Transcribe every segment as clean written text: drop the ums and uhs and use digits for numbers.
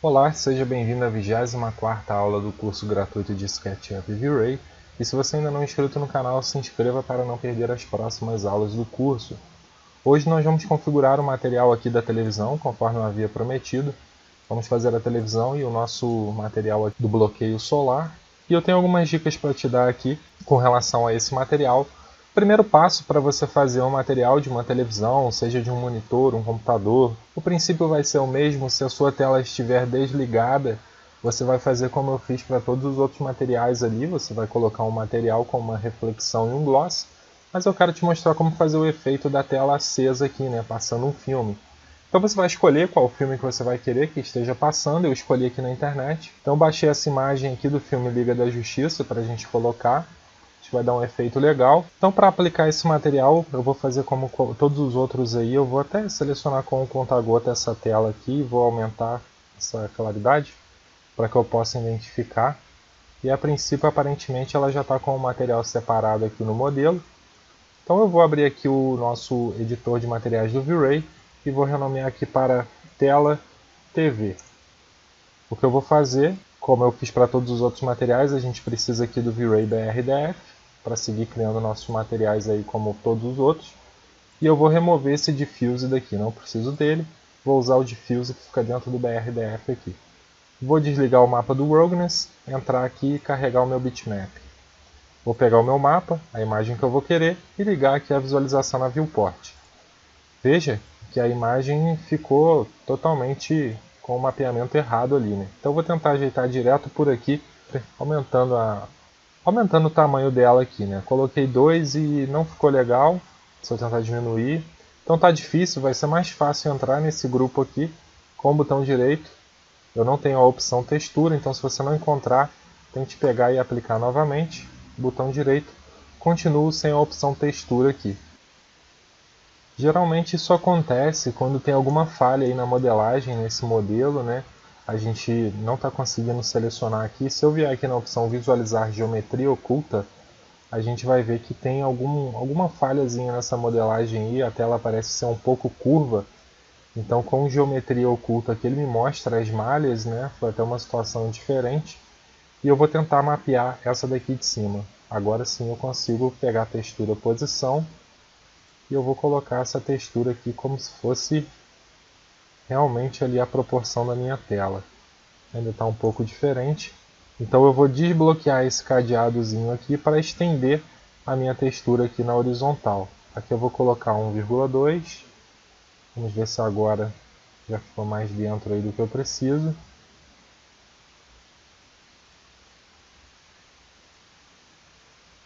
Olá, seja bem-vindo à 24ª aula do curso gratuito de SketchUp e V-Ray. E se você ainda não é inscrito no canal, se inscreva para não perder as próximas aulas do curso. Hoje nós vamos configurar o material aqui da televisão, conforme eu havia prometido. Vamos fazer a televisão e o nosso material aqui do bloqueio solar. E eu tenho algumas dicas para te dar aqui com relação a esse material. O primeiro passo para você fazer um material de uma televisão, seja de um monitor, um computador, o princípio vai ser o mesmo. Se a sua tela estiver desligada, você vai fazer como eu fiz para todos os outros materiais ali, você vai colocar um material com uma reflexão e um gloss, mas eu quero te mostrar como fazer o efeito da tela acesa aqui, passando um filme. Então você vai escolher qual filme que você vai querer que esteja passando, eu escolhi aqui na internet. Então baixei essa imagem aqui do filme Liga da Justiça para a gente colocar. Vai dar um efeito legal. Então, para aplicar esse material, eu vou fazer como todos os outros aí. Eu vou até selecionar com o conta-gota essa tela aqui e vou aumentar essa claridade para que eu possa identificar. E a princípio, aparentemente, ela já está com o material separado aqui no modelo. Então, eu vou abrir aqui o nosso editor de materiais do V-Ray e vou renomear aqui para tela TV. O que eu vou fazer, como eu fiz para todos os outros materiais, a gente precisa aqui do V-Ray BRDF para seguir criando nossos materiais aí como todos os outros. E eu vou remover esse diffuse daqui, não preciso dele. Vou usar o diffuse que fica dentro do BRDF aqui. Vou desligar o mapa do Roughness, entrar aqui e carregar o meu bitmap. Vou pegar o meu mapa, a imagem que eu vou querer, e ligar aqui a visualização na viewport. Veja que a imagem ficou totalmente com o mapeamento errado ali, Então eu vou tentar ajeitar direto por aqui, aumentando o tamanho dela aqui, Coloquei 2 e não ficou legal, se eu tentar diminuir. Então tá difícil, vai ser mais fácil entrar nesse grupo aqui com o botão direito. Eu não tenho a opção textura, então se você não encontrar, tente pegar e aplicar novamente. Botão direito, continuo sem a opção textura aqui. Geralmente isso acontece quando tem alguma falha aí na modelagem nesse modelo, A gente não está conseguindo selecionar aqui. Se eu vier aqui na opção visualizar geometria oculta, a gente vai ver que tem alguma falhazinha nessa modelagem aí, a tela parece ser um pouco curva. Então com geometria oculta aqui ele me mostra as malhas, Foi até uma situação diferente. E eu vou tentar mapear essa daqui de cima. Agora sim eu consigo pegar a textura posição. E eu vou colocar essa textura aqui como se fosse realmente ali a proporção da minha tela. Ainda está um pouco diferente. Então eu vou desbloquear esse cadeadozinho aqui para estender a minha textura aqui na horizontal. Aqui eu vou colocar 1,2. Vamos ver se agora já ficou mais dentro aí do que eu preciso.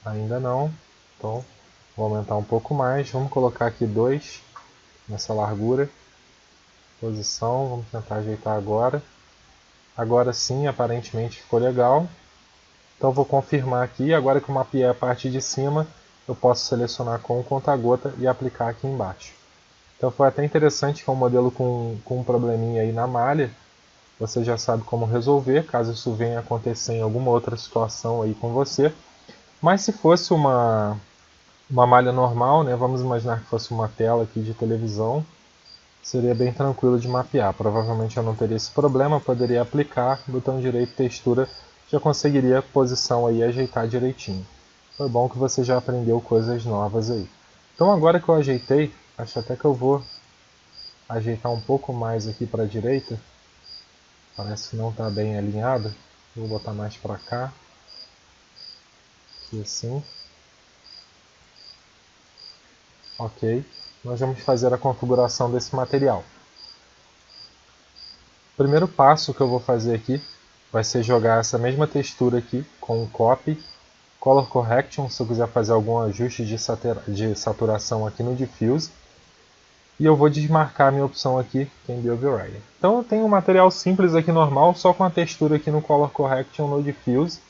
Ainda não. Então vou aumentar um pouco mais. Vamos colocar aqui 2 nessa largura. Posição, vamos tentar ajeitar agora. Agora sim, aparentemente ficou legal. Então vou confirmar aqui. Agora que eu mapeei a parte de cima, eu posso selecionar com o conta-gota e aplicar aqui embaixo. Então foi até interessante que é um modelo com um probleminha aí na malha. Você já sabe como resolver, caso isso venha acontecer em alguma outra situação aí com você. Mas se fosse uma malha normal, vamos imaginar que fosse uma tela aqui de televisão, seria bem tranquilo de mapear. Provavelmente eu não teria esse problema, poderia aplicar, botão direito, textura, já conseguiria a posição aí ajeitar direitinho. Foi bom que você já aprendeu coisas novas aí. Então agora que eu ajeitei, acho até que eu vou ajeitar um pouco mais aqui para a direita. Parece que não está bem alinhado. Vou botar mais para cá. Aqui assim. Ok. Nós vamos fazer a configuração desse material. O primeiro passo que eu vou fazer aqui vai ser jogar essa mesma textura aqui com o Copy, Color Correction, se eu quiser fazer algum ajuste de saturação aqui no Diffuse. E eu vou desmarcar a minha opção aqui, Can Be Overridden. Então eu tenho um material simples aqui normal, só com a textura aqui no Color Correction no Diffuse.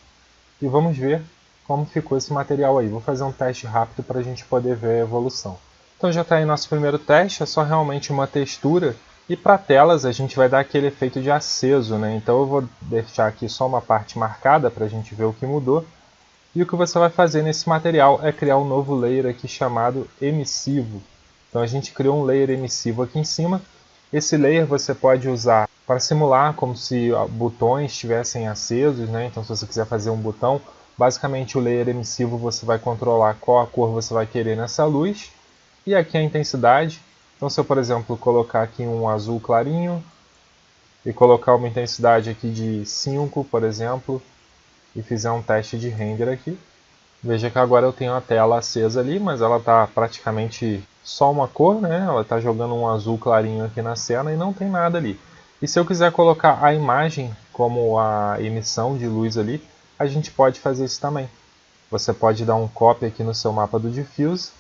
E vamos ver como ficou esse material aí. Vou fazer um teste rápido para a gente poder ver a evolução. Então já está aí nosso primeiro teste, é só realmente uma textura. E para telas a gente vai dar aquele efeito de aceso, Então eu vou deixar aqui só uma parte marcada para a gente ver o que mudou. E o que você vai fazer nesse material é criar um novo layer aqui chamado emissivo. Então a gente criou um layer emissivo aqui em cima. Esse layer você pode usar para simular como se botões estivessem acesos, né? Então se você quiser fazer um botão, basicamente o layer emissivo você vai controlar qual a cor você vai querer nessa luz, e aqui a intensidade. Então se eu, por exemplo, colocar aqui um azul clarinho, e colocar uma intensidade aqui de 5, por exemplo, e fizer um teste de render aqui, veja que agora eu tenho a tela acesa ali, mas ela está praticamente só uma cor, né? Ela está jogando um azul clarinho aqui na cena e não tem nada ali. E se eu quiser colocar a imagem como a emissão de luz ali, a gente pode fazer isso também. Você pode dar um copy aqui no seu mapa do diffuse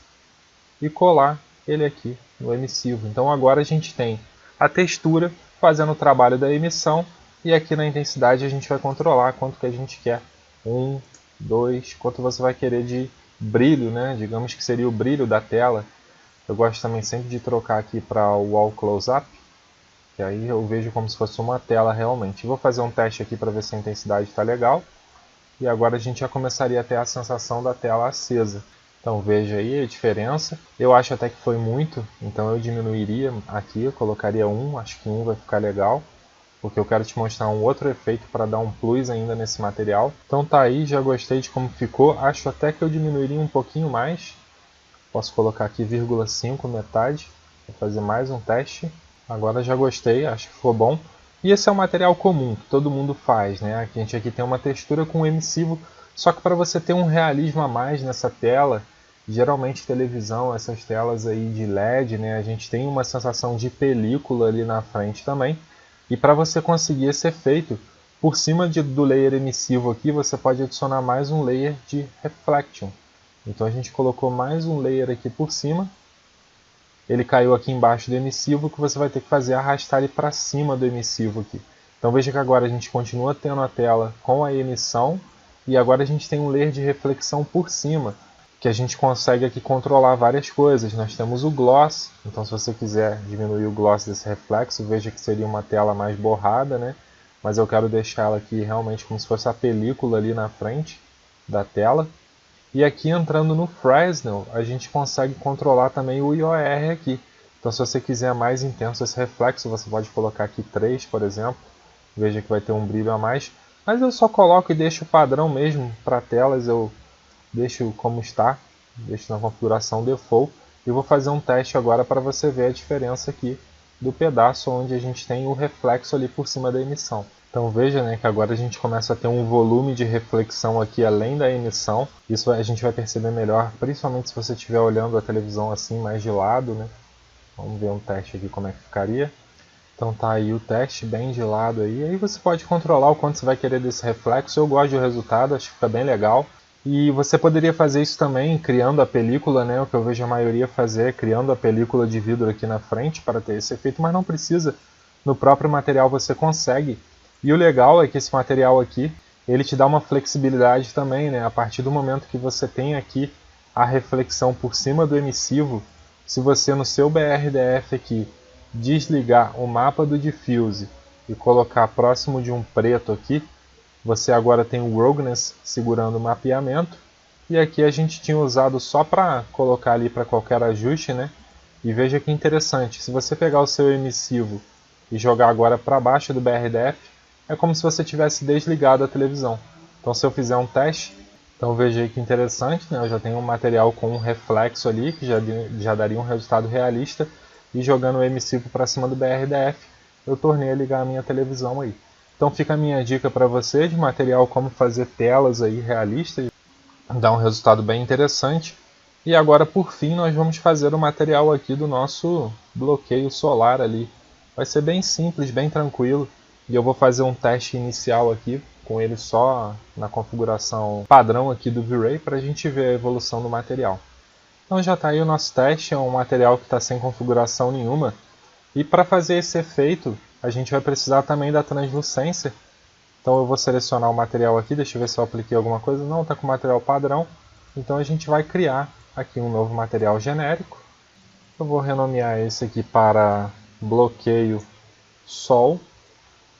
e colar ele aqui no emissivo. Então agora a gente tem a textura fazendo o trabalho da emissão, e aqui na intensidade a gente vai controlar quanto que a gente quer. 1, 2, quanto você vai querer de brilho, né? Digamos que seria o brilho da tela. Eu gosto também sempre de trocar aqui para o All Close-Up, que aí eu vejo como se fosse uma tela realmente. Vou fazer um teste aqui para ver se a intensidade está legal. E agora a gente já começaria a ter a sensação da tela acesa. Então veja aí a diferença. Eu acho até que foi muito, então eu diminuiria aqui, eu colocaria 1, acho que 1 vai ficar legal, porque eu quero te mostrar um outro efeito para dar um plus ainda nesse material. Então tá aí, já gostei de como ficou, acho até que eu diminuiria um pouquinho mais. Posso colocar aqui 0,5, metade, vou fazer mais um teste. Agora já gostei, acho que ficou bom. E esse é um material comum, que todo mundo faz, né? A gente aqui tem uma textura com emissivo, só que para você ter um realismo a mais nessa tela, geralmente televisão, essas telas aí de LED, né? A gente tem uma sensação de película ali na frente também. E para você conseguir esse efeito, por cima do layer emissivo aqui, você pode adicionar mais um layer de reflection. Então a gente colocou mais um layer aqui por cima. Ele caiu aqui embaixo do emissivo, que você vai ter que fazer é arrastar ele para cima do emissivo aqui. Então veja que agora a gente continua tendo a tela com a emissão, e agora a gente tem um layer de reflexão por cima, que a gente consegue aqui controlar várias coisas. Nós temos o gloss, então se você quiser diminuir o gloss desse reflexo, veja que seria uma tela mais borrada, né? Mas eu quero deixar ela aqui realmente como se fosse a película ali na frente da tela. E aqui entrando no Fresnel, a gente consegue controlar também o IOR aqui. Então se você quiser mais intenso esse reflexo, você pode colocar aqui 3, por exemplo. Veja que vai ter um brilho a mais. Mas eu só coloco e deixo o padrão mesmo para telas, eu deixo como está, deixo na configuração default. E vou fazer um teste agora para você ver a diferença aqui do pedaço onde a gente tem o reflexo ali por cima da emissão. Então veja, né, que agora a gente começa a ter um volume de reflexão aqui além da emissão. Isso a gente vai perceber melhor, principalmente se você estiver olhando a televisão assim mais de lado, né? Vamos ver um teste aqui como é que ficaria. Então tá aí o teste bem de lado aí. Aí você pode controlar o quanto você vai querer desse reflexo. Eu gosto do resultado, acho que fica bem legal. E você poderia fazer isso também criando a película, né? O que eu vejo a maioria fazer é criando a película de vidro aqui na frente para ter esse efeito, mas não precisa. No próprio material você consegue. E o legal é que esse material aqui, ele te dá uma flexibilidade também, né? A partir do momento que você tem aqui a reflexão por cima do emissivo, se você no seu BRDF aqui desligar o mapa do diffuse e colocar próximo de um preto aqui, você agora tem o Roughness segurando o mapeamento. E aqui a gente tinha usado só para colocar ali para qualquer ajuste, né? E veja que interessante, se você pegar o seu emissivo e jogar agora para baixo do BRDF, é como se você tivesse desligado a televisão. Então se eu fizer um teste, então veja aí que interessante, né? Eu já tenho um material com um reflexo ali, que já daria um resultado realista, e jogando o emissivo para cima do BRDF, eu tornei a ligar a minha televisão aí. Então fica a minha dica para você de material como fazer telas aí realistas, dá um resultado bem interessante. E agora por fim nós vamos fazer o material aqui do nosso bloqueio solar ali. Vai ser bem simples, bem tranquilo. E eu vou fazer um teste inicial aqui, com ele só na configuração padrão aqui do V-Ray, para a gente ver a evolução do material. Então já está aí o nosso teste, é um material que está sem configuração nenhuma. E para fazer esse efeito, a gente vai precisar também da translucência. Então eu vou selecionar o material aqui, deixa eu ver se eu apliquei alguma coisa. Não, está com o material padrão. Então a gente vai criar aqui um novo material genérico. Eu vou renomear esse aqui para bloqueio sol.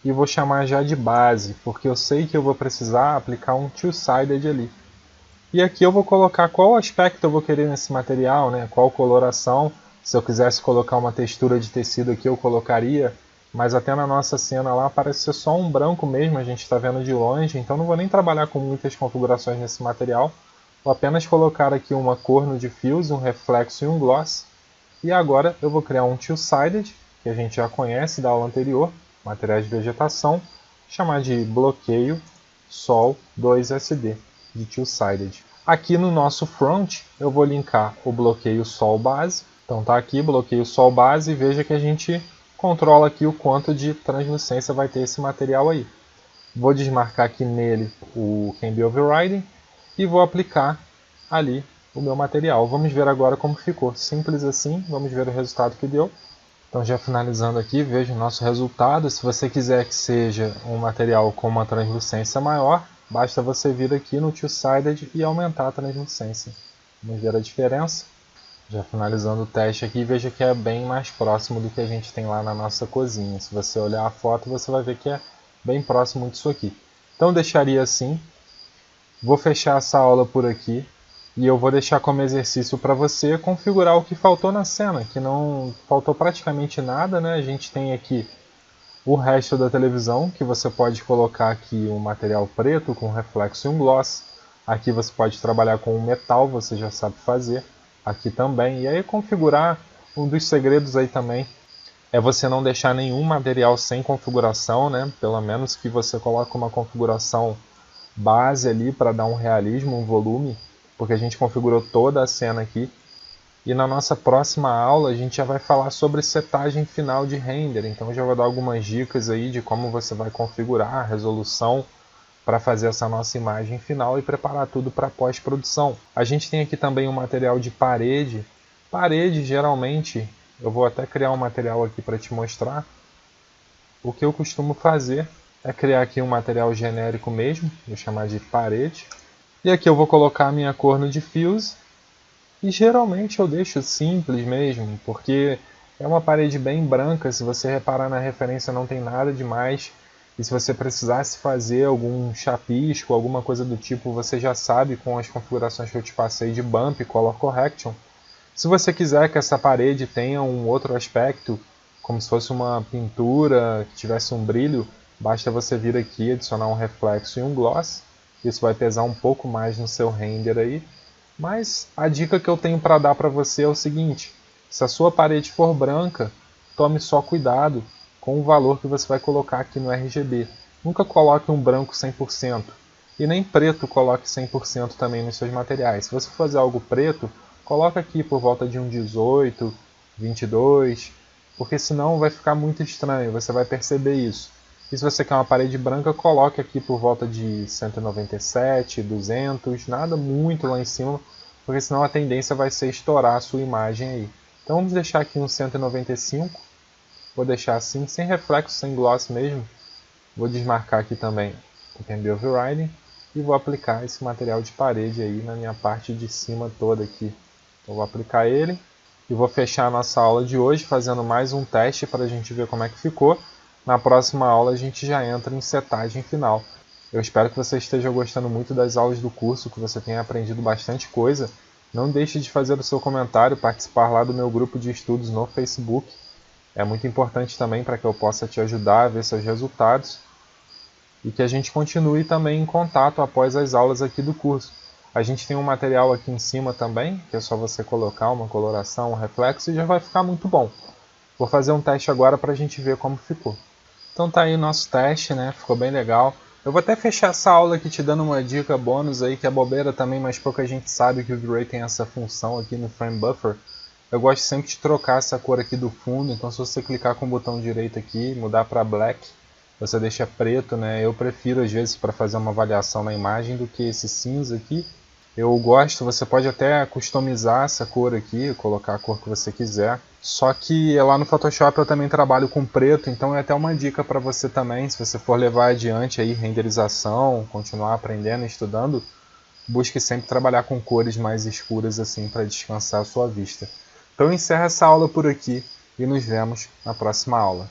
E vou chamar já de base, porque eu sei que eu vou precisar aplicar um two-sided ali. E aqui eu vou colocar qual aspecto eu vou querer nesse material, né? Qual coloração. Se eu quisesse colocar uma textura de tecido aqui, eu colocaria mas até na nossa cena lá parece ser só um branco mesmo, a gente está vendo de longe, então não vou nem trabalhar com muitas configurações nesse material. Vou apenas colocar aqui uma cor no diffuse, um reflexo e um gloss. E agora eu vou criar um two-sided, que a gente já conhece da aula anterior, materiais de vegetação, chamar de bloqueio sol 2SD, de two-sided. Aqui no nosso front eu vou linkar o bloqueio sol base. Então tá aqui, bloqueio sol base, e veja que a gente controla aqui o quanto de translucência vai ter esse material aí. Vou desmarcar aqui nele o Can Be Overriding e vou aplicar ali o meu material. Vamos ver agora como ficou. Simples assim, vamos ver o resultado que deu. Então já finalizando aqui, veja o nosso resultado. Se você quiser que seja um material com uma translucência maior, basta você vir aqui no two-sided e aumentar a translucência. Vamos ver a diferença. Já finalizando o teste aqui, veja que é bem mais próximo do que a gente tem lá na nossa cozinha. Se você olhar a foto, você vai ver que é bem próximo disso aqui. Então deixaria assim. Vou fechar essa aula por aqui. E eu vou deixar como exercício para você configurar o que faltou na cena, que não faltou praticamente nada, né? A gente tem aqui o resto da televisão, que você pode colocar aqui um material preto com reflexo e um gloss. Aqui você pode trabalhar com um metal, você já sabe fazer. Aqui também. E aí configurar, um dos segredos aí também é você não deixar nenhum material sem configuração, né? Pelo menos que você coloque uma configuração base ali para dar um realismo, um volume, porque a gente configurou toda a cena aqui. E na nossa próxima aula a gente já vai falar sobre setagem final de render, então eu já vou dar algumas dicas aí de como você vai configurar a resolução para fazer essa nossa imagem final e preparar tudo para pós-produção. A gente tem aqui também um material de parede. Parede, geralmente, eu vou até criar um material aqui para te mostrar. O que eu costumo fazer é criar aqui um material genérico mesmo, vou chamar de parede. E aqui eu vou colocar a minha cor no diffuse. E geralmente eu deixo simples mesmo, porque é uma parede bem branca, se você reparar na referência não tem nada demais. E se você precisasse fazer algum chapisco, alguma coisa do tipo, você já sabe com as configurações que eu te passei de Bump e Color Correction. Se você quiser que essa parede tenha um outro aspecto, como se fosse uma pintura que tivesse um brilho, basta você vir aqui, adicionar um reflexo e um gloss. Isso vai pesar um pouco mais no seu render aí. Mas a dica que eu tenho para dar para você é o seguinte: se a sua parede for branca, tome só cuidado com o valor que você vai colocar aqui no RGB. Nunca coloque um branco 100%. E nem preto coloque 100% também nos seus materiais. Se você fazer algo preto, coloque aqui por volta de um 18, 22, porque senão vai ficar muito estranho, você vai perceber isso. E se você quer uma parede branca, coloque aqui por volta de 197, 200, nada muito lá em cima, porque senão a tendência vai ser estourar a sua imagem aí. Então vamos deixar aqui um 195, vou deixar assim, sem reflexo, sem gloss mesmo. Vou desmarcar aqui também o Can Be Overriding e vou aplicar esse material de parede aí na minha parte de cima toda aqui. Então, vou aplicar ele e vou fechar a nossa aula de hoje fazendo mais um teste para a gente ver como é que ficou. Na próxima aula a gente já entra em setagem final. Eu espero que você esteja gostando muito das aulas do curso, que você tenha aprendido bastante coisa. Não deixe de fazer o seu comentário, participar lá do meu grupo de estudos no Facebook. É muito importante também para que eu possa te ajudar a ver seus resultados. E que a gente continue também em contato após as aulas aqui do curso. A gente tem um material aqui em cima também, que é só você colocar uma coloração, um reflexo e já vai ficar muito bom. Vou fazer um teste agora para a gente ver como ficou. Então tá aí o nosso teste, né? Ficou bem legal. Eu vou até fechar essa aula aqui te dando uma dica bônus aí, que é bobeira também, mas pouca gente sabe que o V-Ray tem essa função aqui no Frame Buffer. Eu gosto sempre de trocar essa cor aqui do fundo, então se você clicar com o botão direito aqui, mudar para Black, você deixa preto, né? Eu prefiro às vezes para fazer uma avaliação na imagem do que esse cinza aqui. Eu gosto, você pode até customizar essa cor aqui, colocar a cor que você quiser. Só que lá no Photoshop eu também trabalho com preto, então é até uma dica para você também, se você for levar adiante aí renderização, continuar aprendendo e estudando, busque sempre trabalhar com cores mais escuras assim para descansar a sua vista. Então eu encerro essa aula por aqui e nos vemos na próxima aula.